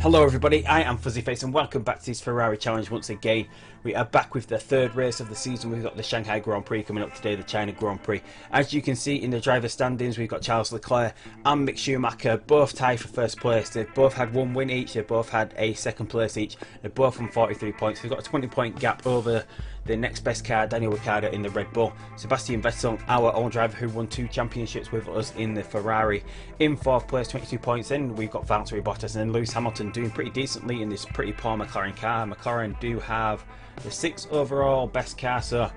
Hello everybody, I am Fuzzyface and welcome back to this Ferrari challenge once again. We are back with the third race of the season. We've got the Shanghai Grand Prix coming up today, the China Grand Prix. As you can see in the driver standings, we've got Charles Leclerc and Mick Schumacher both tied for first place. They've both had one win each, they've both had a second place each. They're both on 43 points. We've got a 20-point gap over the next best car, Daniel Ricciardo in the Red Bull. Sebastian Vettel, our own driver who won 2 championships with us in the Ferrari, in 4th place, 22 points in. We've got Valtteri Bottas and then Lewis Hamilton doing pretty decently in this pretty poor McLaren car. McLaren do have the 6th overall best car, so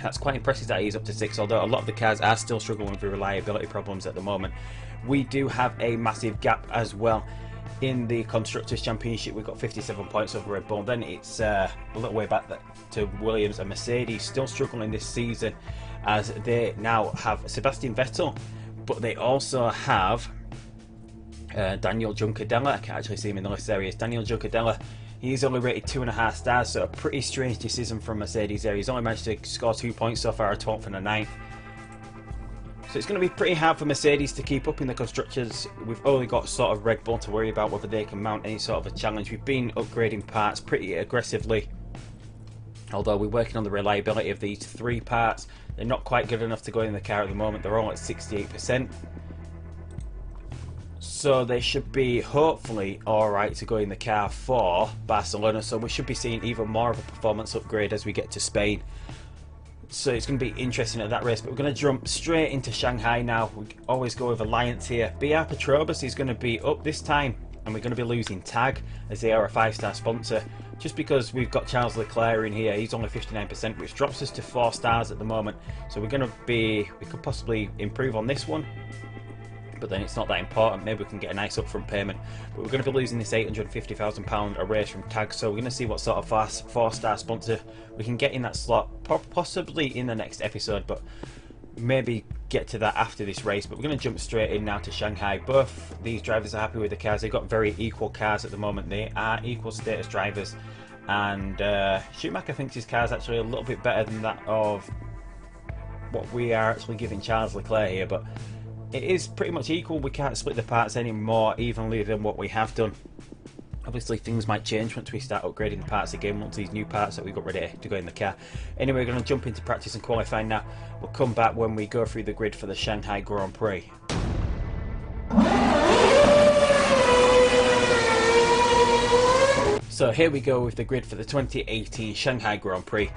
that's quite impressive that he's up to 6, although a lot of the cars are still struggling with reliability problems at the moment. We do have a massive gap as well. In the Constructors' Championship, we've got 57 points over Red Bull. Then it's a little way back to Williams and Mercedes, still struggling this season as they now have Sebastian Vettel, but they also have Daniel Juncadella. I can't actually see him in the list there. He is Daniel Juncadella. He's only rated 2.5 stars, so a pretty strange decision from Mercedes there. He's only managed to score 2 points so far, a 12th and a 9th. So it's going to be pretty hard for Mercedes to keep up in the Constructors. We've only got sort of Red Bull to worry about whether they can mount any sort of a challenge. We've been upgrading parts pretty aggressively, although we're working on the reliability of these 3 parts. They're not quite good enough to go in the car at the moment. They're all at 68%. So they should be hopefully alright to go in the car for Barcelona. So we should be seeing even more of a performance upgrade as we get to Spain. So it's going to be interesting at that race, but we're going to jump straight into Shanghai now. We always go with Alliance here. BR Petrobras is going to be up this time, and we're going to be losing TAG as they are a 5-star sponsor. Just because we've got Charles Leclerc in here, he's only 59%, which drops us to 4 stars at the moment. So we could possibly improve on this one, but then it's not that important. Maybe we can get a nice upfront payment, but we're going to be losing this £850,000 a race from TAG. So we're going to see what sort of 4-star sponsor we can get in that slot, possibly in the next episode, but maybe get to that after this race. But we're going to jump straight in now to Shanghai. Both these drivers are happy with the cars. They've got very equal cars at the moment. They are equal status drivers, and Schumacher thinks his car is actually a little bit better than that of what we are actually giving Charles Leclerc here, but it is pretty much equal. We can't split the parts any more evenly than what we have done. Obviously things might change once we start upgrading the parts again, once these new parts that we got ready to go in the car. Anyway, we're going to jump into practice and qualifying now. We'll come back when we go through the grid for the Shanghai Grand Prix. So here we go with the grid for the 2018 Shanghai Grand Prix.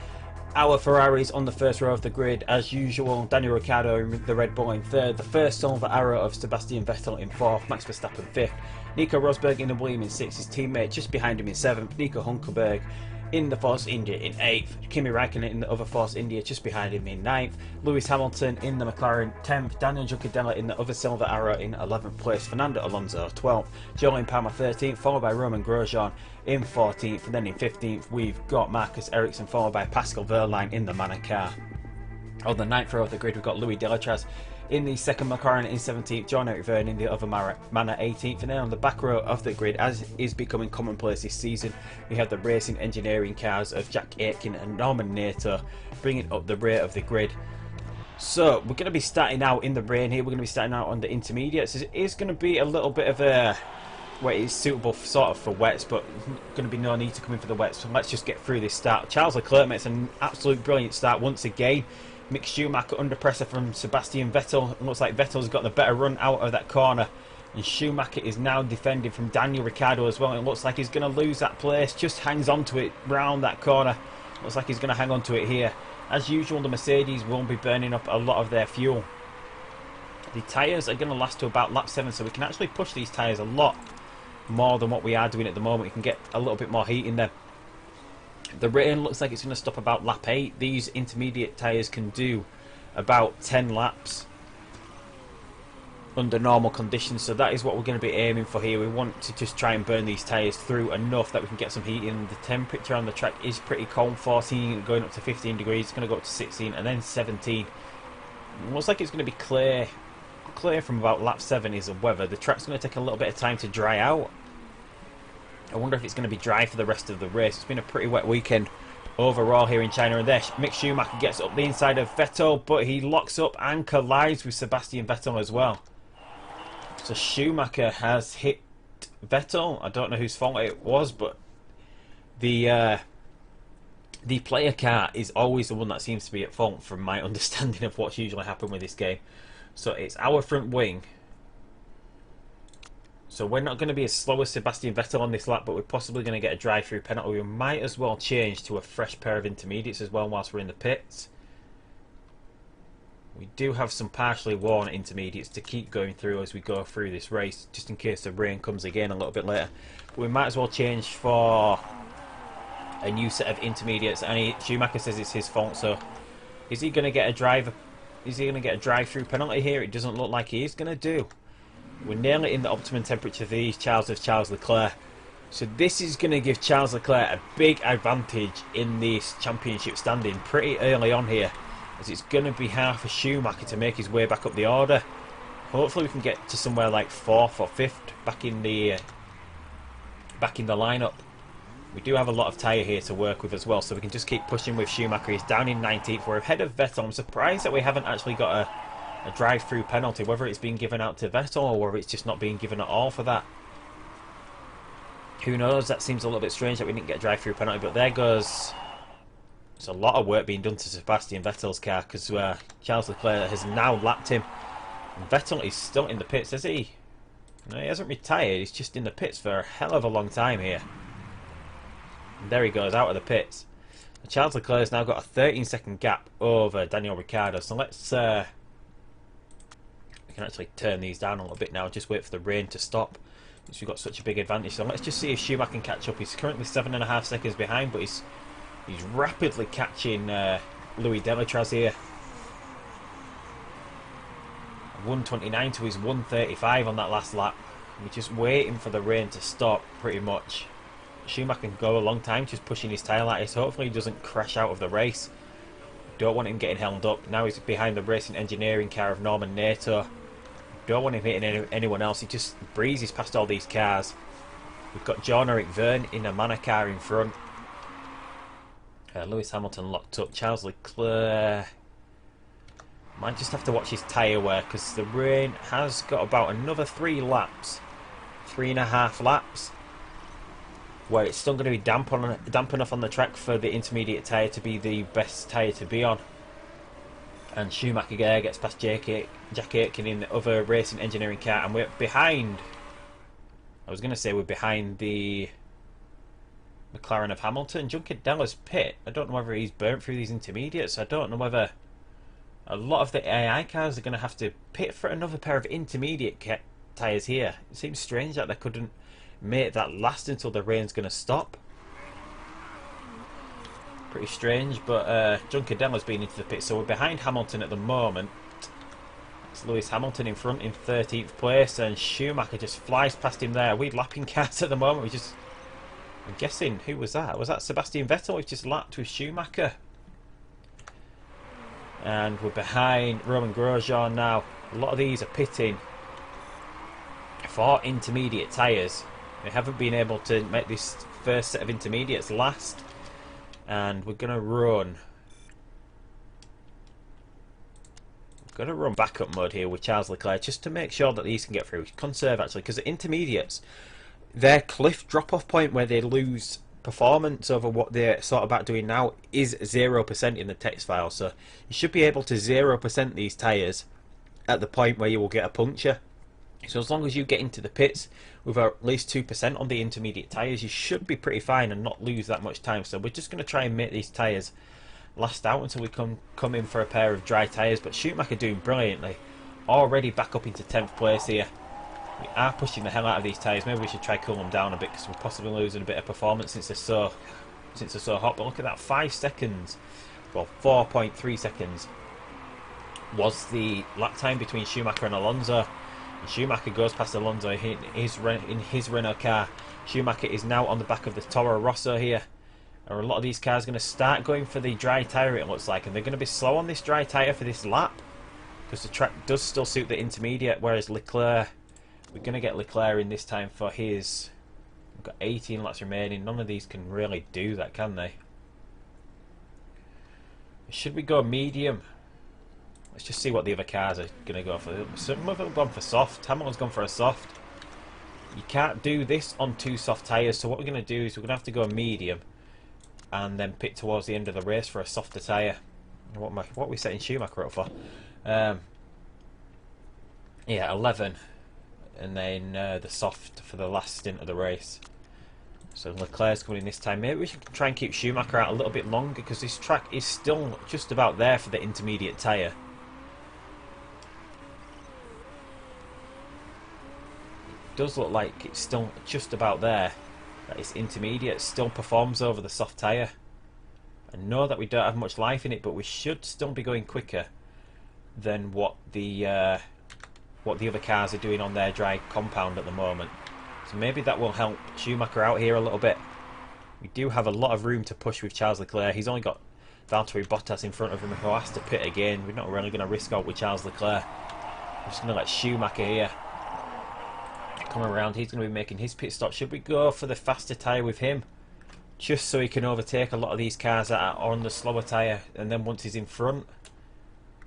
Our Ferraris on the first row of the grid as usual. Daniel Ricciardo in the Red Bull in 3rd, the first silver arrow of Sebastian Vettel in 4th, Max Verstappen 5th, Nico Rosberg in the Williams in 6th, his teammate just behind him in 7th, Nico Hulkenberg in the Force India in 8th, Kimi Raikkonen in the other Force India just behind him in 9th, Lewis Hamilton in the McLaren 10th, Daniel Juncadella in the other silver arrow in 11th place, Fernando Alonso 12th, Jolyon Palmer 13th, followed by Romain Grosjean in 14th, and then in 15th we've got Marcus Ericsson, followed by Pascal Wehrlein in the Manor car. On the 9th row of the grid we've got Louis Delatraz in the second McLaren in 17th, John-Eric Vergne in the other Manor 18th, and then on the back row of the grid, as is becoming commonplace this season, we have the racing engineering cars of Jack Aitken and Norman Nato bringing up the rear of the grid. So we're going to be starting out in the rain here. We're going to be starting out on the intermediates. It is going to be a little bit of a where it's suitable sort of for wets, but going to be no need to come in for the wets, so let's just get through this start. Charles Leclerc makes an absolute brilliant start once again. Mick Schumacher under pressure from Sebastian Vettel. It looks like Vettel's got the better run out of that corner, and Schumacher is now defending from Daniel Ricciardo as well. It looks like he's going to lose that place, just hangs on to it round that corner. Looks like he's going to hang on to it here. As usual, the Mercedes will be burning up a lot of their fuel. The tyres are going to last to about lap 7, so we can actually push these tyres a lot more than what we are doing at the moment. We can get a little bit more heat in them. The rain looks like it's going to stop about lap 8. These intermediate tyres can do about 10 laps under normal conditions, so that is what we're going to be aiming for here. We want to just try and burn these tyres through enough that we can get some heat in. The temperature on the track is pretty cold, 14 going up to 15 degrees. It's going to go up to 16 and then 17. It looks like it's going to be clear from about lap 7 is the weather. The track's going to take a little bit of time to dry out. I wonder if it's going to be dry for the rest of the race. It's been a pretty wet weekend overall here in China, and there Mick Schumacher gets up the inside of Vettel, but he locks up and collides with Sebastian Vettel as well. So Schumacher has hit Vettel, I don't know whose fault it was, but the player car is always the one that seems to be at fault from my understanding of what's usually happened with this game. So it's our front wing. So we're not going to be as slow as Sebastian Vettel on this lap, but we're possibly going to get a drive-through penalty. We might as well change to a fresh pair of intermediates as well whilst we're in the pits. We do have some partially worn intermediates to keep going through as we go through this race, just in case the rain comes again a little bit later. But we might as well change for a new set of intermediates. And Schumacher says it's his fault, so is he going to get a drive-through penalty here? It doesn't look like he is going to do. We're nearly in the optimum temperature for these Charles Leclerc. So this is going to give Charles Leclerc a big advantage in this championship standing pretty early on here, as it's going to be hard for Schumacher to make his way back up the order. Hopefully we can get to somewhere like 4th or 5th back in the lineup. We do have a lot of tyre here to work with as well, so we can just keep pushing with Schumacher. He's down in 19th. We're ahead of Vettel. I'm surprised that we haven't actually got a drive-through penalty, whether it's been given out to Vettel or whether it's just not being given at all for that. Who knows? That seems a little bit strange that we didn't get a drive-through penalty, but there goes... There's a lot of work being done to Sebastian Vettel's car, because Charles Leclerc has now lapped him. And Vettel is still in the pits, is he? No, he hasn't retired. He's just in the pits for a hell of a long time here. And there he goes, out of the pits. And Charles Leclerc has now got a 13-second gap over Daniel Ricciardo. So let's... we can actually turn these down a little bit now. Just wait for the rain to stop, because we've got such a big advantage. So let's just see if Schumacher can catch up. He's currently 7.5 seconds behind, but he's rapidly catching Louis Delatraz here. 129 to his 135 on that last lap. We're just waiting for the rain to stop, pretty much. Schumacher can go a long time just pushing his tyre lattice. Hopefully he doesn't crash out of the race. Don't want him getting held up. Now he's behind the racing engineering car of Norman Nato. Don't want him hitting anyone else. He just breezes past all these cars. We've got Jean-Eric Verne in a Manor car in front. Lewis Hamilton locked up. Charles Leclerc might just have to watch his tyre wear, because the rain has got about another 3 laps, 3.5 laps, where it's still going to be damp enough on the track for the intermediate tyre to be the best tyre to be on. And Schumacher gets past Jack Aitken in the other racing engineering car, and we're behind. I was going to say we're behind the McLaren of Hamilton. Juncadella's pit. I don't know whether he's burnt through these intermediates. I don't know whether a lot of the AI cars are going to have to pit for another pair of intermediate tyres here. It seems strange that they couldn't make that last until the rain's going to stop. Pretty strange, but Juncadella's been into the pit, so we're behind Hamilton at the moment. It's Lewis Hamilton in front in 13th place, and Schumacher just flies past him there. We're lapping cars at the moment. I'm guessing, who was that? Was that Sebastian Vettel? We've just lapped with Schumacher. And we're behind Romain Grosjean now. A lot of these are pitting for intermediate tyres. They haven't been able to make this first set of intermediates last. And we're going to run... backup mode here with Charles Leclerc, just to make sure that these can get through. Conserve, actually, because the intermediates, their cliff drop-off point where they lose performance over what they're sort of about doing now is 0% in the text file. So you should be able to 0% these tyres at the point where you will get a puncture. So as long as you get into the pits with at least 2% on the intermediate tyres, you should be pretty fine and not lose that much time. So we're just going to try and make these tyres last out until we come in for a pair of dry tyres. But Schumacher doing brilliantly. Already back up into 10th place here. We are pushing the hell out of these tyres. Maybe we should try cool them down a bit, because we're possibly losing a bit of performance since they're so hot. But look at that, 5 seconds, well 4.3 seconds was the lap time between Schumacher and Alonso. And Schumacher goes past Alonso in his Renault car. Schumacher is now on the back of the Toro Rosso here. And a lot of these cars are going to start going for the dry tyre, it looks like, and they're going to be slow on this dry tyre for this lap, because the track does still suit the intermediate, whereas Leclerc, we're going to get Leclerc in this time for his... We've got 18 laps remaining. None of these can really do that, can they? Should we go medium? Let's just see what the other cars are going to go for. Some of them have gone for soft. Hamilton's gone for a soft. you can't do this on 2 soft tyres, so what we're going to do is we're going to have to go medium and then pit towards the end of the race for a softer tyre. What are we setting Schumacher up for? Yeah, 11, and then the soft for the last stint of the race. So Leclerc's coming in this time. Maybe we should try and keep Schumacher out a little bit longer, because this track is still just about there for the intermediate tyre. It does look like it's still just about there. That it's intermediate, still performs over the soft tyre. I know that we don't have much life in it, but we should still be going quicker than what the other cars are doing on their dry compound at the moment. So maybe that will help Schumacher out here a little bit. We do have a lot of room to push with Charles Leclerc. He's only got Valtteri Bottas in front of him, who has to pit again. We're not really going to risk out with Charles Leclerc. We're just going to let Schumacher here come around. He's going to be making his pit stop. Should we go for the faster tyre with him, just so he can overtake a lot of these cars that are on the slower tyre, and then once he's in front,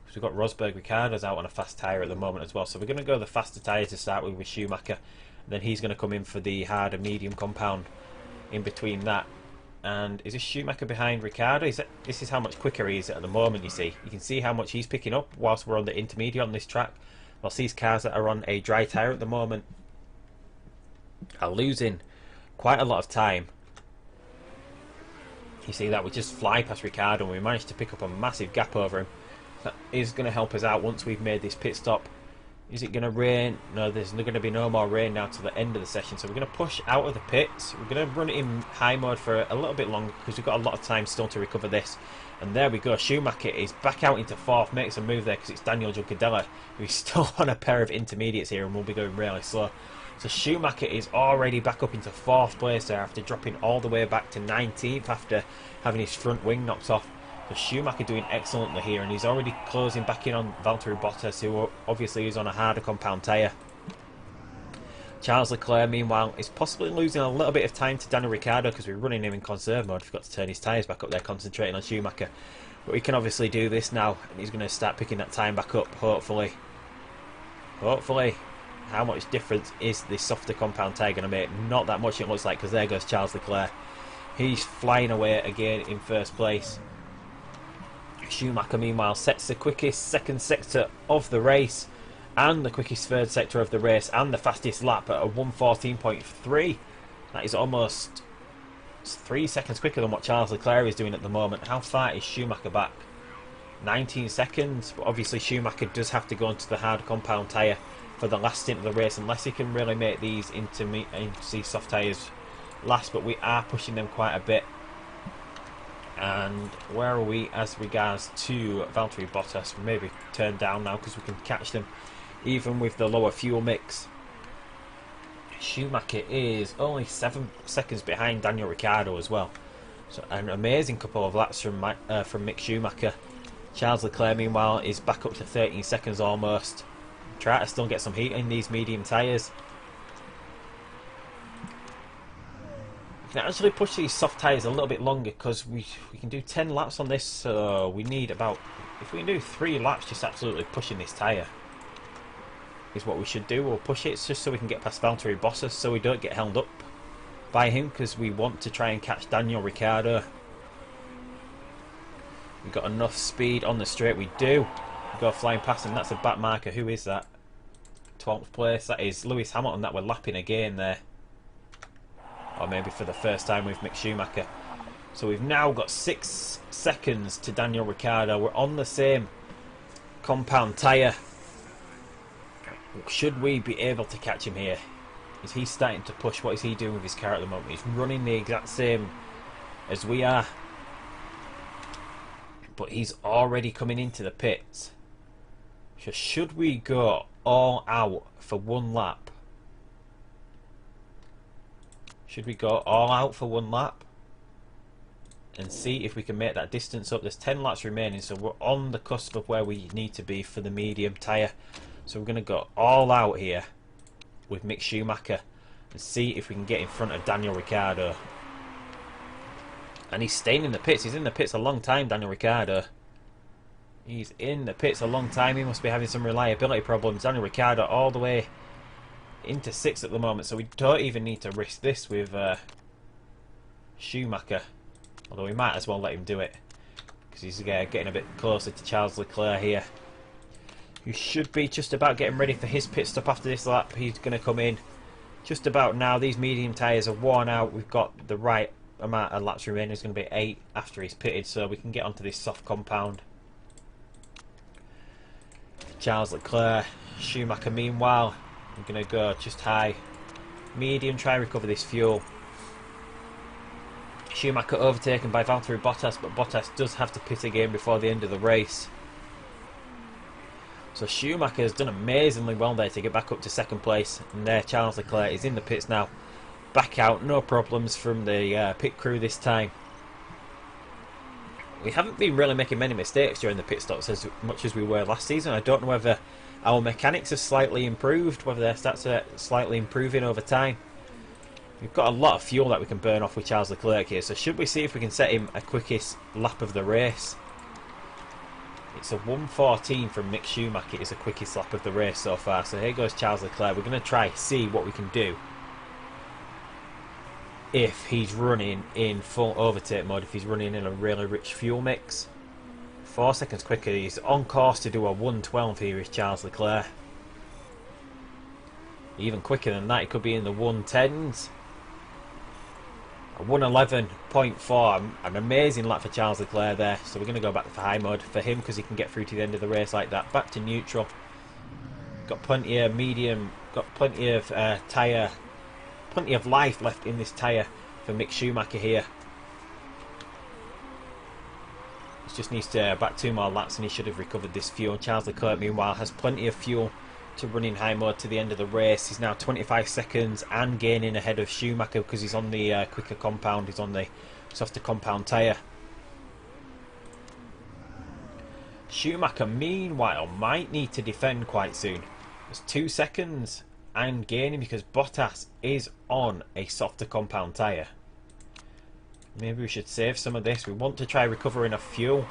because we've got Rosberg Ricciardo's out on a fast tyre at the moment as well, so we're going to go the faster tyre to start with Schumacher, and then he's going to come in for the harder medium compound in between that. And is this Schumacher behind Ricciardo? This is how much quicker he is at the moment, you see. You can see how much he's picking up whilst we're on the intermediate on this track, whilst these cars that are on a dry tyre at the moment are losing quite a lot of time. You see that we just fly past Ricciardo and we managed to pick up a massive gap over him. That is going to help us out once we've made this pit stop. Is it going to rain? No, there's going to be no more rain now to the end of the session, so we're going to push out of the pits. We're going to run it in high mode for a little bit longer, because we've got a lot of time still to recover this. And there we go, Schumacher is back out into 4th, makes a move there because it's Daniel Juncadella, who's still on a pair of intermediates here and will be going really slow. So Schumacher is already back up into 4th place there, after dropping all the way back to 19th after having his front wing knocked off. So Schumacher doing excellently here, and he's already closing back in on Valtteri Bottas, who obviously is on a harder compound tyre. Charles Leclerc, meanwhile, is possibly losing a little bit of time to Daniel Ricciardo, because we're running him in conserve mode. Forgot to turn his tyres back up there, concentrating on Schumacher. But we can obviously do this now, and he's going to start picking that time back up, hopefully. Hopefully. How much difference is this softer compound tyre going to make? Not that much, it looks like, because there goes Charles Leclerc. He's flying away again in 1st place. Schumacher, meanwhile, sets the quickest 2nd sector of the race, and the quickest 3rd sector of the race, and the fastest lap at a 1:14.3. That is almost 3 seconds quicker than what Charles Leclerc is doing at the moment. How far is Schumacher back? 19 seconds, but obviously Schumacher does have to go into the hard compound tyre for the last stint of the race, unless he can really make these into soft tyres last, but we are pushing them quite a bit. And where are we as regards to Valtteri Bottas? Maybe turn down now, because we can catch them even with the lower fuel mix. Schumacher is only 7 seconds behind Daniel Ricciardo as well, so an amazing couple of laps from Mick Schumacher. Charles Leclerc, meanwhile, is back up to 13 seconds almost. Try to still get some heat in these medium tyres. We can actually push these soft tyres a little bit longer, because we can do 10 laps on this, so we need about, if we can do 3 laps just absolutely pushing this tyre, is what we should do. We'll push it just so we can get past Valtteri Bottas, so we don't get held up by him, because we want to try and catch Daniel Ricciardo. We've got enough speed on the straight, we do. We go flying past him, that's a back marker. Who is that? 12th place, that is Lewis Hamilton that we're lapping again there. Or maybe for the first time with Mick Schumacher. So we've now got 6 seconds to Daniel Ricciardo. We're on the same compound tyre. Should we be able to catch him here? Is he starting to push? What is he doing with his car at the moment? He's running the exact same as we are, but he's already coming into the pits. So should we go all out for 1 lap? Should we go all out for 1 lap and see if we can make that distance up? There's 10 laps remaining, so we're on the cusp of where we need to be for the medium tyre. So we're going to go all out here with Mick Schumacher and see if we can get in front of Daniel Ricciardo. And he's staying in the pits. He's in the pits a long time, Daniel Ricciardo. He's in the pits a long time. He must be having some reliability problems. Daniel Ricciardo all the way into 6th at the moment, so we don't even need to risk this with Schumacher. Although we might as well let him do it, because he's getting a bit closer to Charles Leclerc here, who should be just about getting ready for his pit stop after this lap. He's going to come in just about now. These medium tyres are worn out. We've got the right amount of laps remaining. It's going to be 8 after he's pitted, so we can get onto this soft compound. Charles Leclerc, Schumacher meanwhile, I'm going to go just high, medium, try and recover this fuel. Schumacher overtaken by Valtteri Bottas, but Bottas does have to pit again before the end of the race. So Schumacher has done amazingly well there to get back up to 2nd place, and there Charles Leclerc is in the pits now, back out, no problems from the pit crew this time. We haven't been really making many mistakes during the pit stops as much as we were last season. I don't know whether our mechanics have slightly improved, whether their stats are slightly improving over time. We've got a lot of fuel that we can burn off with Charles Leclerc here, so should we see if we can set him a quickest lap of the race? It's a 1:14 from Mick Schumacher. It's the quickest lap of the race so far. So here goes Charles Leclerc. We're going to try see what we can do if he's running in full overtake mode, if he's running in a really rich fuel mix. 4 seconds quicker. He's on course to do a 1:12 here is Charles Leclerc. Even quicker than that, he could be in the 1:10s. A 1:11.4, an amazing lap for Charles Leclerc there. So we're going to go back for high mode for him, because he can get through to the end of the race like that. Back to neutral. Got plenty of medium, got plenty of tyre, plenty of life left in this tyre for Mick Schumacher here. He just needs to back 2 more laps and he should have recovered this fuel. Charles Leclerc meanwhile has plenty of fuel to run in high mode to the end of the race. He's now 25 seconds and gaining ahead of Schumacher because he's on the quicker compound, he's on the softer compound tyre. Schumacher meanwhile might need to defend quite soon. There's 2 seconds and gaining because Bottas is on a softer compound tyre. Maybe we should save some of this. We want to try recovering enough fuel,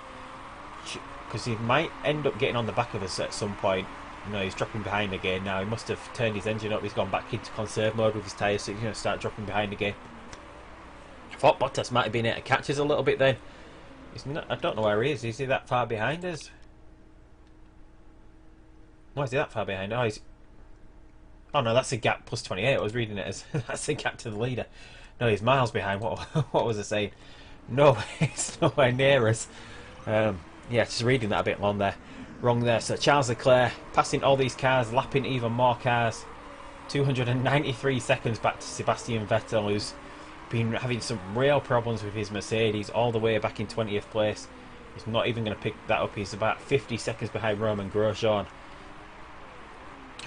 because he might end up getting on the back of us at some point. No, he's dropping behind again now. He must have turned his engine up. He's gone back into conserve mode with his tyres, so he's going to start dropping behind again. I thought Bottas might have been able to catch us a little bit then. He's not, I don't know where he is. Is he that far behind us? Why is he that far behind? Oh, he's... Oh no, that's a gap plus 28. I was reading it as that's a gap to the leader. No, he's miles behind. What was I saying? No, it's nowhere near us. Yeah, just reading that a bit wrong there. So Charles Leclerc passing all these cars, lapping even more cars. 293 seconds back to Sebastian Vettel, who's been having some real problems with his Mercedes all the way back in 20th place. He's not even going to pick that up. He's about 50 seconds behind Romain Grosjean.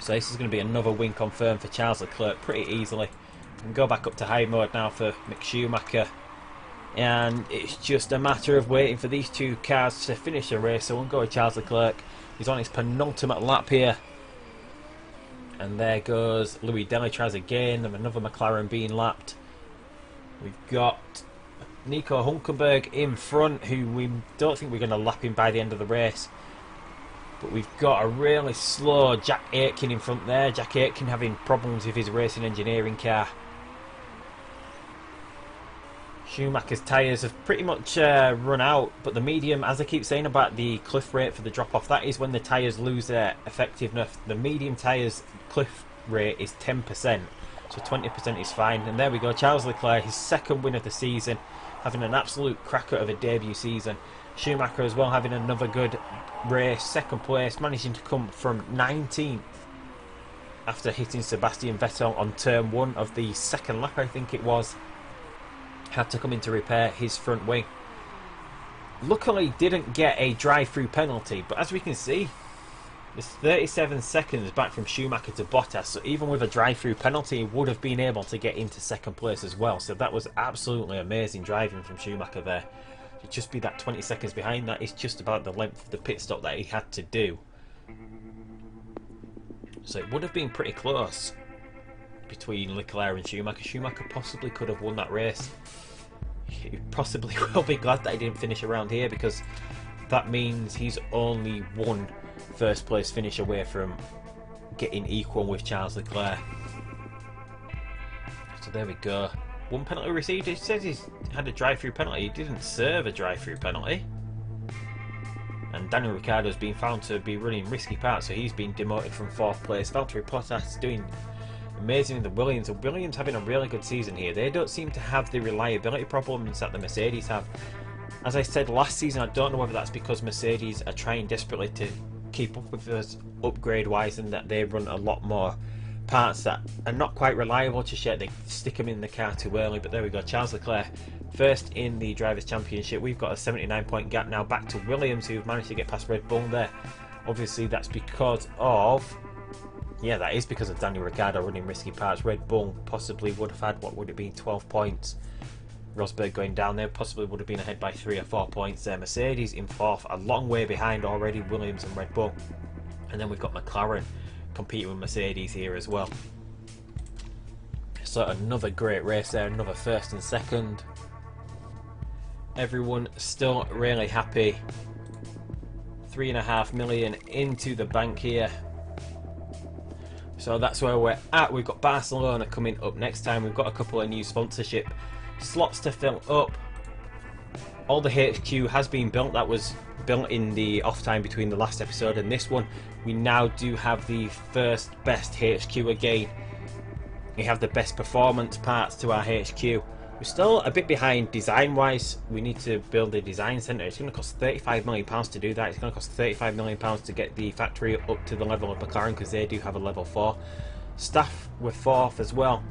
So this is going to be another win confirmed for Charles Leclerc pretty easily. We can go back up to high mode now for Mick Schumacher. And it's just a matter of waiting for these 2 cars to finish the race. So we'll go with Charles Leclerc. He's on his penultimate lap here. And there goes Louis Delétraz again. Another McLaren being lapped. We've got Nico Hülkenberg in front, who we don't think we're going to lap him by the end of the race. But we've got a really slow Jack Aitken in front there. Jack Aitken having problems with his racing engineering car. Schumacher's tyres have pretty much run out, but the medium, as I keep saying about the cliff rate for the drop-off, that is when the tyres lose their effectiveness. The medium tyres cliff rate is 10%, so 20% is fine. And there we go, Charles Leclerc, his 2nd win of the season, having an absolute cracker of a debut season. Schumacher as well having another good race, 2nd place, managing to come from 19th after hitting Sebastian Vettel on turn 1 of the 2nd lap, I think it was. Had to come in to repair his front wing. Luckily didn't get a drive-through penalty, but as we can see, there's 37 seconds back from Schumacher to Bottas, so even with a drive-through penalty he would have been able to get into 2nd place as well. So that was absolutely amazing driving from Schumacher there. To just be that 20 seconds behind, that is just about the length of the pit stop that he had to do. So it would have been pretty close between Leclerc and Schumacher. Schumacher possibly could have won that race. He possibly will be glad that he didn't finish around here, because that means he's only one 1st place finish away from getting equal with Charles Leclerc. So there we go. One penalty received. It says he's had a drive-through penalty. He didn't serve a drive-through penalty. And Daniel Ricciardo's been found to be running risky parts, so he's been demoted from 4th place. Valtteri Bottas doing amazing in the Williams. The Williams having a really good season here. They don't seem to have the reliability problems that the Mercedes have. As I said last season, I don't know whether that's because Mercedes are trying desperately to keep up with us upgrade-wise, and that they run a lot more parts that are not quite reliable just yet. They stick them in the car too early. But there we go, Charles Leclerc first in the Drivers' Championship. We've got a 79-point gap now back to Williams, who've managed to get past Red Bull there. Obviously that's because of, yeah, that is because of Daniel Ricciardo running risky parts. Red Bull possibly would have had, what would it be, 12 points. Rosberg going down there possibly would have been ahead by 3 or 4 points there. Mercedes in 4th, a long way behind already Williams and Red Bull. And then we've got McLaren competing with Mercedes here as well. So another great race there, another 1st and 2nd. Everyone still really happy. 3.5 million into the bank here. So that's where we're at. We've got Barcelona coming up next time. We've got a couple of new sponsorship slots to fill up. All the HQ has been built. That was built in the off time between the last episode and this one. We now do have the first best HQ again. We have the best performance parts to our HQ. We're still a bit behind design wise. We need to build a design centre. It's going to cost £35 million to do that. It's going to cost £35 million to get the factory up to the level of McLaren, because they do have a level 4. Staff were 4th as well,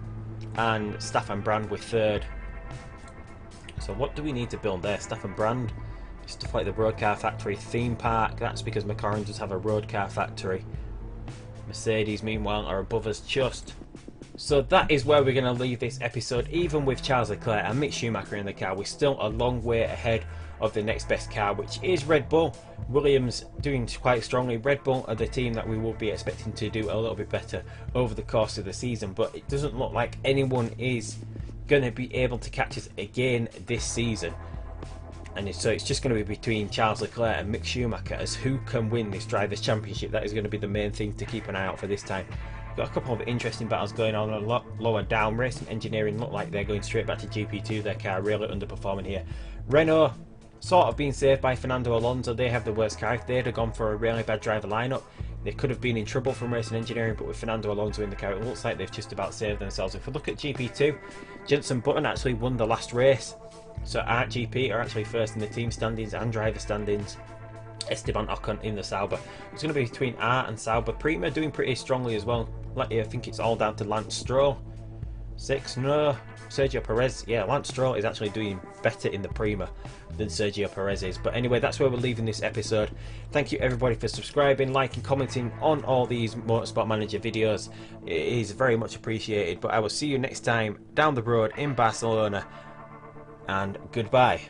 and Staff and Brand were 3rd. So what do we need to build there? Staff and Brand, stuff like the road car factory, theme park. That's because McLaren does have a road car factory. Mercedes meanwhile are above us just. So that is where we're going to leave this episode. Even with Charles Leclerc and Mick Schumacher in the car, we're still a long way ahead of the next best car, which is Red Bull. Williams doing quite strongly. Red Bull are the team that we will be expecting to do a little bit better over the course of the season, but it doesn't look like anyone is going to be able to catch us again this season. And so it's just going to be between Charles Leclerc and Mick Schumacher as who can win this Drivers' Championship. That is going to be the main thing to keep an eye out for this time. Got a couple of interesting battles going on a lot lower down. Racing Engineering look like they're going straight back to GP2. Their car really underperforming here. Renault sort of being saved by Fernando Alonso. They have the worst car. If they'd have gone for a really bad driver lineup, they could have been in trouble from Racing Engineering, but with Fernando Alonso in the car, it looks like they've just about saved themselves. If we look at GP2, Jenson Button actually won the last race. So Art GP are actually first in the team standings and driver standings. Esteban Ocon in the Sauber. It's going to be between Art and Sauber. Prima doing pretty strongly as well. I think it's all down to Lance Stroll. 6, no. Sergio Perez. Yeah, Lance Stroll is actually doing better in the Prima than Sergio Perez is. But anyway, that's where we're leaving this episode. Thank you everybody for subscribing, liking, commenting on all these Motorsport Manager videos. It is very much appreciated. But I will see you next time down the road in Barcelona. And goodbye.